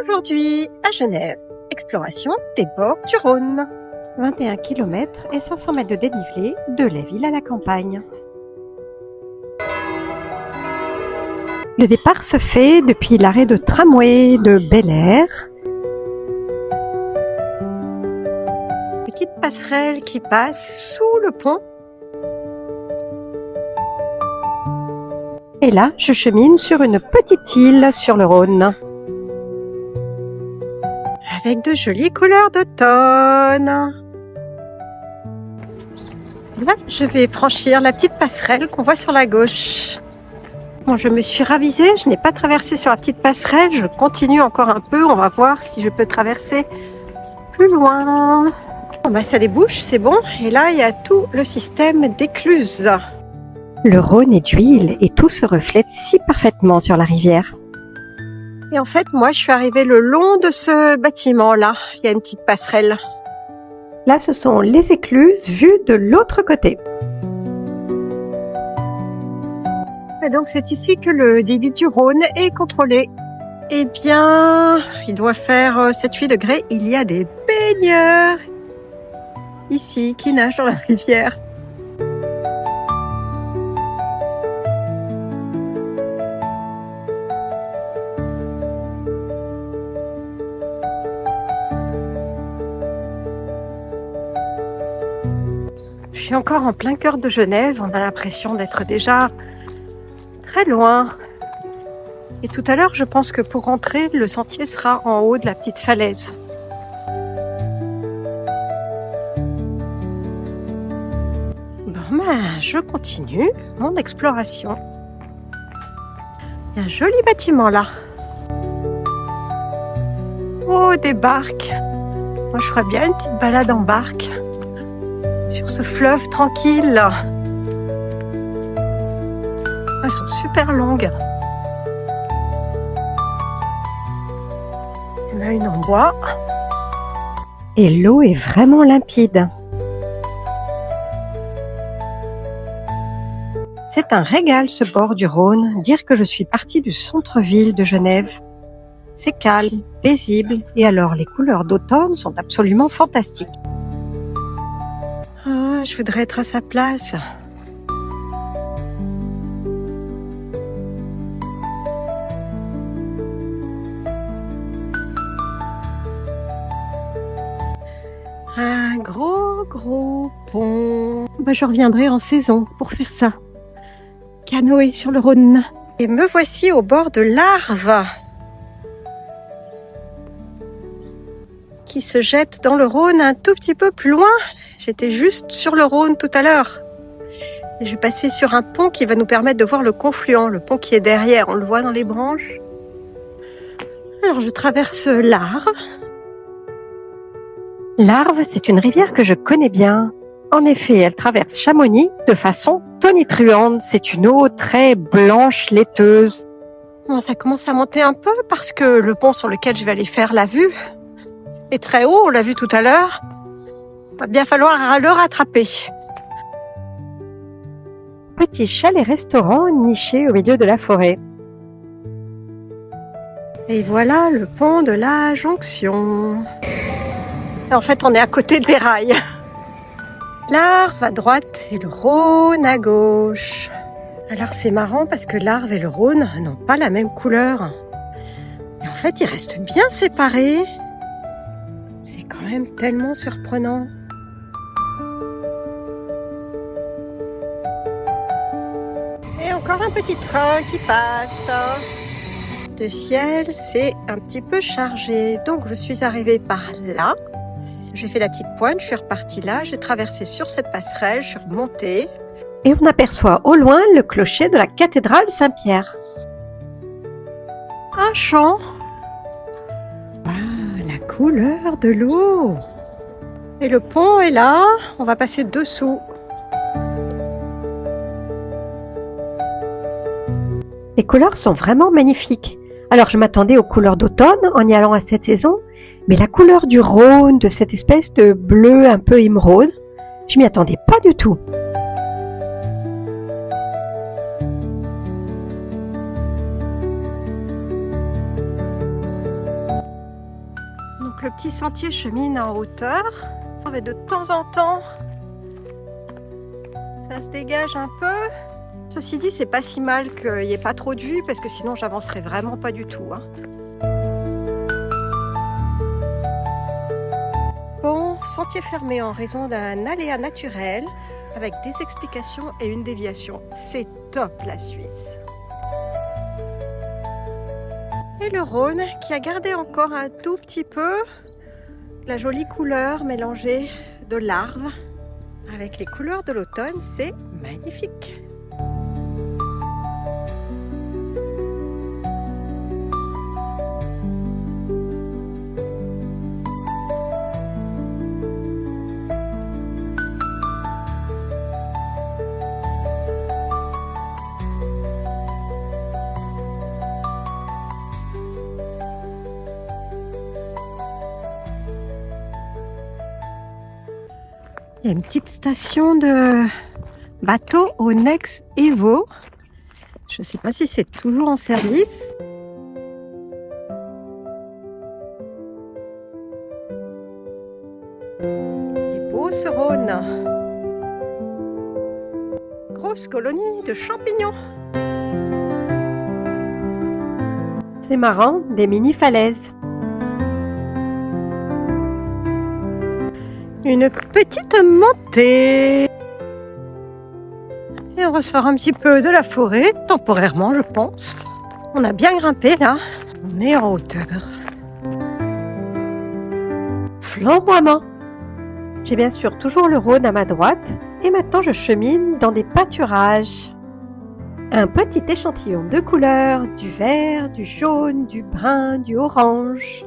Aujourd'hui, à Genève, exploration des bords du Rhône. 21 km et 500 mètres de dénivelé de la ville à la campagne. Le départ se fait depuis l'arrêt de tramway de Bel-Air. Petite passerelle qui passe sous le pont. Et là, je chemine sur une petite île sur le Rhône. Avec de jolies couleurs d'automne. Là, je vais franchir la petite passerelle qu'on voit sur la gauche. Bon, je me suis ravisée, je n'ai pas traversé sur la petite passerelle, je continue encore un peu, on va voir si je peux traverser plus loin. Bon, bah, ça débouche, c'est bon, et là il y a tout le système d'écluses. Le Rhône est d'huile et tout se reflète si parfaitement sur la rivière. Et en fait, moi je suis arrivée le long de ce bâtiment-là, il y a une petite passerelle. Là, ce sont les écluses vues de l'autre côté. Et donc c'est ici que le débit du Rhône est contrôlé. Eh bien, il doit faire 7-8 degrés. Il y a des baigneurs ici qui nagent dans la rivière. Je suis encore en plein cœur de Genève. On a l'impression d'être déjà très loin. Et tout à l'heure, je pense que pour rentrer, le sentier sera en haut de la petite falaise. Bon, ben, je continue mon exploration. Il y a un joli bâtiment là. Oh, des barques. Moi, je ferais bien une petite balade en barque sur ce fleuve tranquille. Elles sont super longues. Il y en a une en bois. Et l'eau est vraiment limpide. C'est un régal ce bord du Rhône, dire que je suis partie du centre-ville de Genève. C'est calme, paisible, et alors les couleurs d'automne sont absolument fantastiques. Oh, je voudrais être à sa place. Un gros pont. Ben, je reviendrai en saison pour faire ça. Canoë sur le Rhône. Et me voici au bord de l'Arve, qui se jette dans le Rhône un tout petit peu plus loin. J'étais juste sur le Rhône tout à l'heure. Je vais passer sur un pont qui va nous permettre de voir le confluent, le pont qui est derrière, on le voit dans les branches. Alors je traverse l'Arve. L'Arve, c'est une rivière que je connais bien. En effet, elle traverse Chamonix de façon tonitruante. C'est une eau très blanche, laiteuse. Bon, ça commence à monter un peu parce que le pont sur lequel je vais aller faire la vue est très haut, on l'a vu tout à l'heure. Il va bien falloir le rattraper. Petit chalet-restaurant niché au milieu de la forêt. Et voilà le pont de la Jonction. En fait, on est à côté des rails. L'Arve à droite et le Rhône à gauche. Alors c'est marrant parce que l'Arve et le Rhône n'ont pas la même couleur. Et en fait, ils restent bien séparés. C'est quand même tellement surprenant. Et encore un petit train qui passe. Le ciel, c'est un petit peu chargé. Donc, je suis arrivée par là. J'ai fait la petite pointe, je suis repartie là. J'ai traversé sur cette passerelle, je suis remontée. Et on aperçoit au loin le clocher de la cathédrale Saint-Pierre. Un champ. Ah, la couleur de l'eau! Et le pont est là. On va passer dessous. Les couleurs sont vraiment magnifiques. Alors je m'attendais aux couleurs d'automne en y allant à cette saison, mais la couleur du Rhône, de cette espèce de bleu un peu émeraude, je m'y attendais pas du tout. Donc le petit sentier chemine en hauteur. Mais de temps en temps, ça se dégage un peu. Ceci dit, c'est pas si mal qu'il n'y ait pas trop de vue parce que sinon j'avancerai vraiment pas du tout. Bon, sentier fermé en raison d'un aléa naturel avec des explications et une déviation. C'est top la Suisse. Et le Rhône qui a gardé encore un tout petit peu la jolie couleur mélangée de larves avec les couleurs de l'automne, c'est magnifique. Il y a une petite station de bateau au Nex Evo. Je ne sais pas si c'est toujours en service. Il est beau ce Rhône. Grosse colonie de champignons. C'est marrant, des mini-falaises. Une petite montée. Et on ressort un petit peu de la forêt, temporairement je pense. On a bien grimpé là. On est en hauteur. Flamboiement. J'ai bien sûr toujours le Rhône à ma droite et maintenant je chemine dans des pâturages. Un petit échantillon de couleurs, du vert, du jaune, du brun, du orange.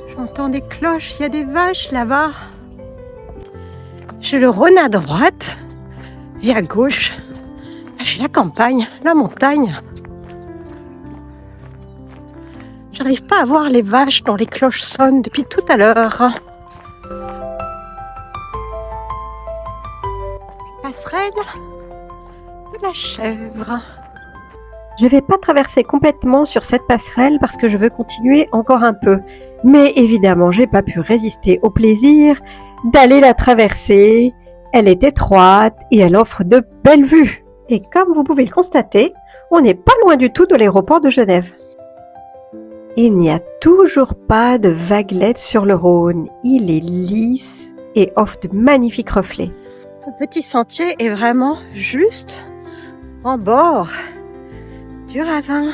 J'entends des cloches, il y a des vaches là-bas. J'ai le Rhône à droite et à gauche, j'ai la campagne, la montagne. J'arrive pas à voir les vaches dont les cloches sonnent depuis tout à l'heure. Passerelle de la chèvre. Je ne vais pas traverser complètement sur cette passerelle parce que je veux continuer encore un peu. Mais évidemment, j'ai pas pu résister au plaisir d'aller la traverser. Elle est étroite et elle offre de belles vues. Et comme vous pouvez le constater, on n'est pas loin du tout de l'aéroport de Genève. Il n'y a toujours pas de vaguelettes sur le Rhône. Il est lisse et offre de magnifiques reflets. Le petit sentier est vraiment juste en bord du ravin.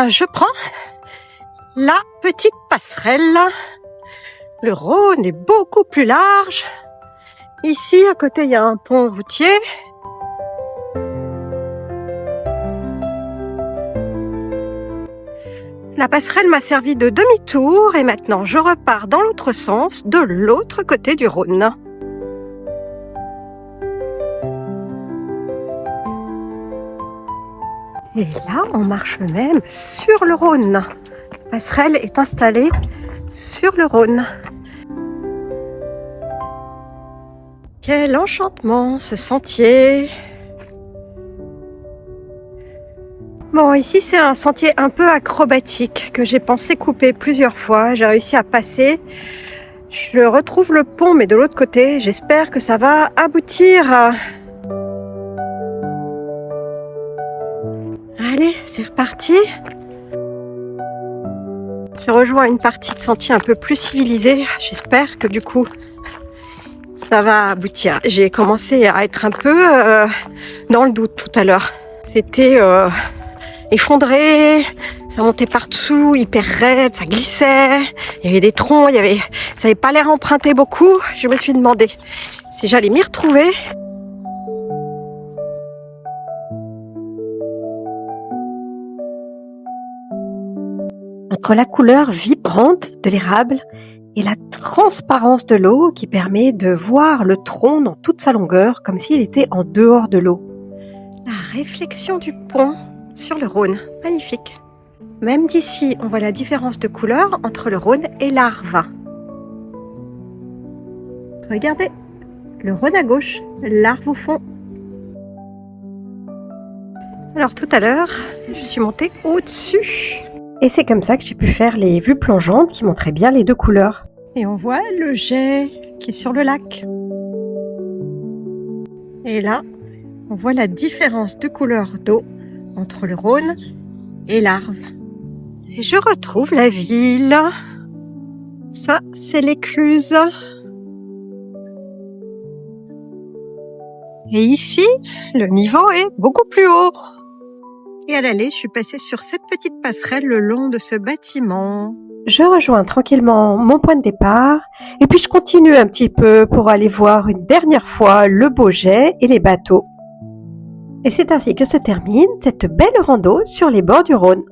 Je prends la petite passerelle. Le Rhône est beaucoup plus large. Ici, à côté, il y a un pont routier. La passerelle m'a servi de demi-tour et maintenant je repars dans l'autre sens, de l'autre côté du Rhône. Et là, on marche même sur le Rhône. La passerelle est installée sur le Rhône. Quel enchantement, ce sentier! Bon, ici c'est un sentier un peu acrobatique que j'ai pensé couper plusieurs fois. J'ai réussi à passer. Je retrouve le pont mais de l'autre côté. J'espère que ça va aboutir. Allez, c'est reparti. Je rejoins une partie de sentier un peu plus civilisée. J'espère que du coup ça va aboutir. J'ai commencé à être un peu dans le doute tout à l'heure. C'était effondré, ça montait partout, hyper raide, ça glissait, il y avait des troncs, ça n'avait pas l'air emprunté beaucoup. Je me suis demandé si j'allais m'y retrouver. Entre la couleur vibrante de l'érable et la transparence de l'eau qui permet de voir le tronc dans toute sa longueur comme s'il était en dehors de l'eau. La réflexion du pont sur le Rhône, magnifique. Même d'ici, on voit la différence de couleur entre le Rhône et l'Arve. Regardez, le Rhône à gauche, l'Arve au fond. Alors tout à l'heure, je suis montée au-dessus. Et c'est comme ça que j'ai pu faire les vues plongeantes qui montraient bien les deux couleurs. Et on voit le jet qui est sur le lac. Et là, on voit la différence de couleur d'eau entre le Rhône et l'Arve. Et je retrouve la ville. Ça, c'est l'Écluse. Et ici, le niveau est beaucoup plus haut. Et à l'aller, je suis passée sur cette petite passerelle le long de ce bâtiment. Je rejoins tranquillement mon point de départ et puis je continue un petit peu pour aller voir une dernière fois le Beaujais et les bateaux. Et c'est ainsi que se termine cette belle rando sur les bords du Rhône.